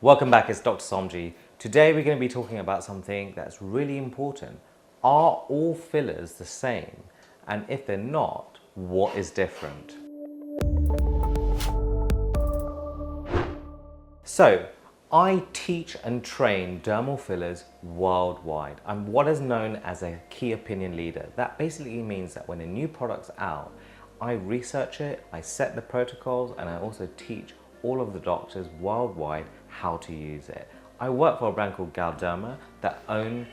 Welcome back, it's Dr. Somji. Today we're going to be talking about something that's really important. Are all fillers the same? And if they're not, what is different? So, I teach and train dermal fillers worldwide. I'm what is known as a key opinion leader. That basically means that when a new product's out, I research it, I set the protocols, and I also teach all of the doctors worldwide how to use it. I work for a brand called Dermal that own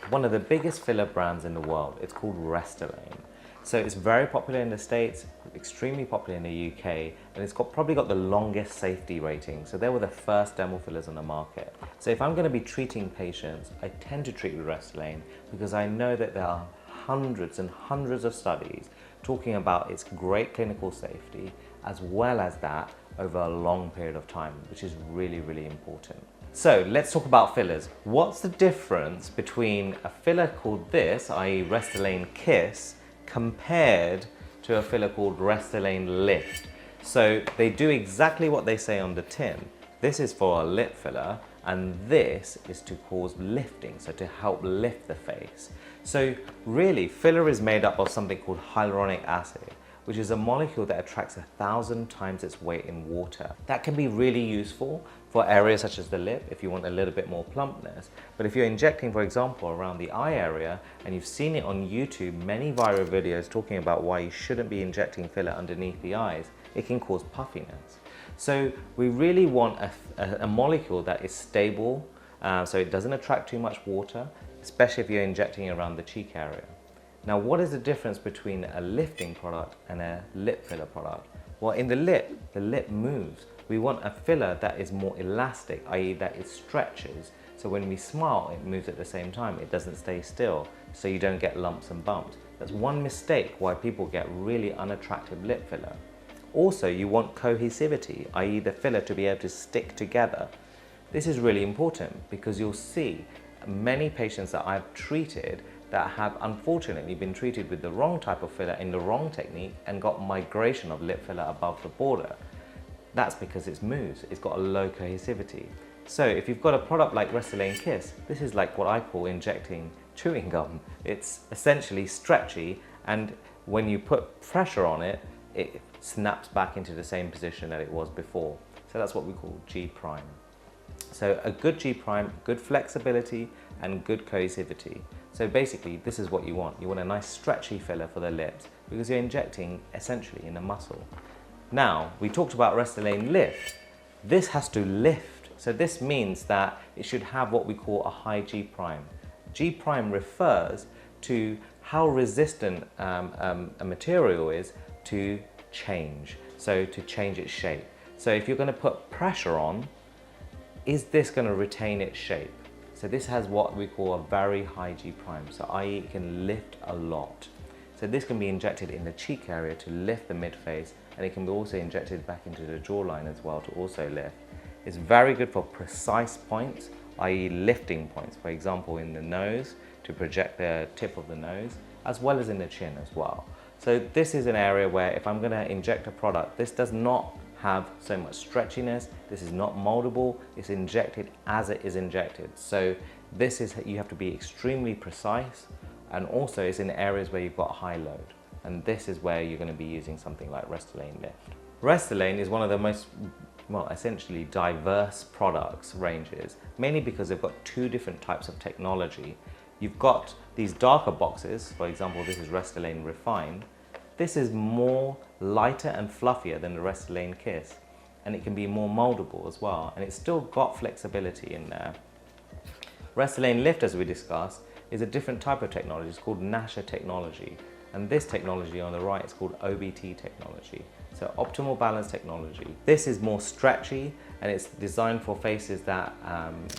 one of the biggest filler brands in the world. It's called Restylane. So it's very popular in the States, extremely popular in the UK, and it's probably got the longest safety rating. So they were the first dermal fillers on the market. So if I'm going to be treating patients, I tend to treat with Restylane because I know that there are hundreds and hundreds of studies talking about its great clinical safety, as well as that over a long period of time, which is really, really important. So let's talk about fillers. What's the difference between a filler called this, i.e. Restylane Kysse, compared to a filler called Restylane Lyft? So they do exactly what they say on the tin. This is for a lip filler, and this is to cause lifting, so to help lift the face. So really, filler is made up of something called hyaluronic acid, which is a molecule that attracts 1,000 times its weight in water. That can be really useful for areas such as the lip if you want a little bit more plumpness. But if you're injecting, for example, around the eye area, and you've seen it on YouTube, many viral videos talking about why you shouldn't be injecting filler underneath the eyes, it can cause puffiness. So we really want a molecule that is stable, so it doesn't attract too much water, especially if you're injecting around the cheek area. Now, what is the difference between a lifting product and a lip filler product? Well, in the lip moves. We want a filler that is more elastic, i.e. that it stretches. So when we smile, it moves at the same time. It doesn't stay still, so you don't get lumps and bumps. That's one mistake why people get really unattractive lip filler. Also, you want cohesivity, i.e. the filler to be able to stick together. This is really important because you'll see many patients that I've treated that have unfortunately been treated with the wrong type of filler in the wrong technique and got migration of lip filler above the border. That's because it moves, it's got a low cohesivity. So if you've got a product like Restylane Kysse, this is like what I call injecting chewing gum. It's essentially stretchy, and when you put pressure on it, it snaps back into the same position that it was before. So that's what we call G prime. So a good G prime, good flexibility, and good cohesivity. So basically, this is what you want. You want a nice stretchy filler for the lips because you're injecting essentially in a muscle. Now, we talked about Restylane Lyft. This has to lift. So this means that it should have what we call a high G prime. G prime refers to how resistant a material is to change, so to change its shape. So if you're going to put pressure on, is this going to retain its shape? So this has what we call a very high G prime, so i.e. it can lift a lot. So this can be injected in the cheek area to lift the mid-face, and it can be also injected back into the jawline as well to also lift. It's very good for precise points, i.e. lifting points, for example in the nose, to project the tip of the nose, as well as in the chin as well. So this is an area where if I'm going to inject a product, this does not have so much stretchiness, this is not moldable, it's injected as it is injected. So this is, you have to be extremely precise, and also it's in areas where you've got high load. And this is where you're going to be using something like Restylane Lyft. Restylane is one of the most, well, essentially diverse products ranges, mainly because they've got two different types of technology. You've got these darker boxes, for example, this is Restylane Refined. This is more lighter and fluffier than the Restylane Kysse, and it can be more moldable as well, and it's still got flexibility in there. Restylane Lyft, as we discussed, is a different type of technology. It's called NASHA technology, and this technology on the right is called OBT technology, so optimal balance technology. This is more stretchy, and it's designed for faces that,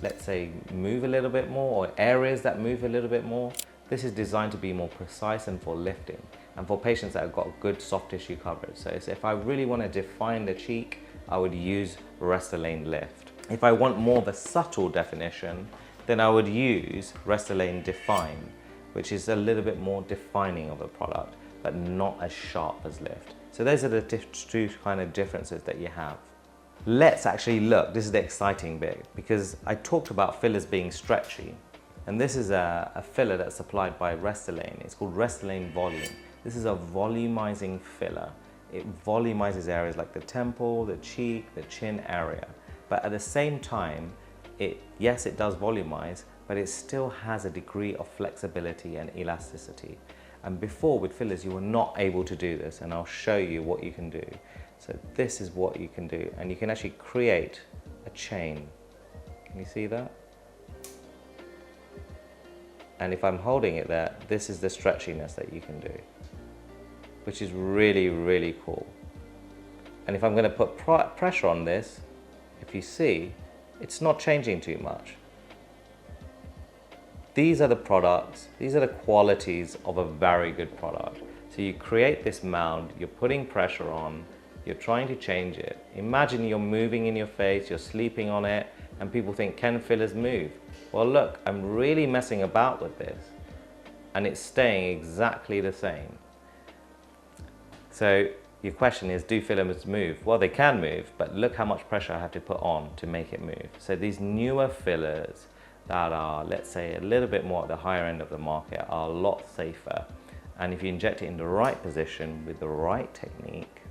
let's say, move a little bit more, or areas that move a little bit more. This is designed to be more precise and for lifting, and for patients that have got good soft tissue coverage. So if I really want to define the cheek, I would use Restylane Lyft. If I want more of a subtle definition, then I would use Restylane Defyne, which is a little bit more defining of the product, but not as sharp as Lyft. So those are the two kind of differences that you have. let's actually look. This is the exciting bit, because I talked about fillers being stretchy, and this is a filler that's applied by Restylane. It's called Restylane Volume. This is a volumizing filler. It volumizes areas like the temple, the cheek, the chin area. But at the same time, yes, it does volumize, but it still has a degree of flexibility and elasticity. And before, with fillers, you were not able to do this, and I'll show you what you can do. So this is what you can do, and you can actually create a chain. Can you see that? And if I'm holding it there, this is the stretchiness that you can do, which is really, really cool. And if I'm going to put pressure on this, if you see, it's not changing too much. These are the products, these are the qualities of a very good product. So you create this mound, you're putting pressure on, you're trying to change it. Imagine you're moving in your face, you're sleeping on it, and people think, can fillers move? Well, look, I'm really messing about with this, and it's staying exactly the same. So your question is, do fillers move? Well, they can move, but look how much pressure I have to put on to make it move. So these newer fillers that are, let's say, a little bit more at the higher end of the market are a lot safer. And if you inject it in the right position with the right technique,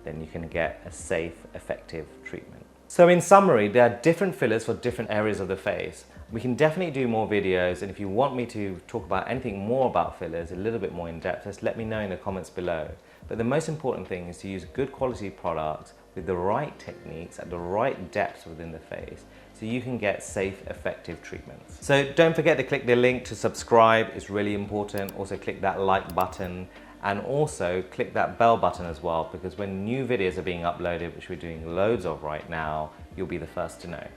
then you can get a safe, effective treatment. So in summary, there are different fillers for different areas of the face. We can definitely do more videos, and if you want me to talk about anything more about fillers, a little bit more in depth, just let me know in the comments below. But the most important thing is to use good quality products with the right techniques at the right depths within the face, so you can get safe, effective treatments. So don't forget to click the link to subscribe, it's really important. Also click that like button, and also click that bell button as well, because when new videos are being uploaded, which we're doing loads of right now, you'll be the first to know.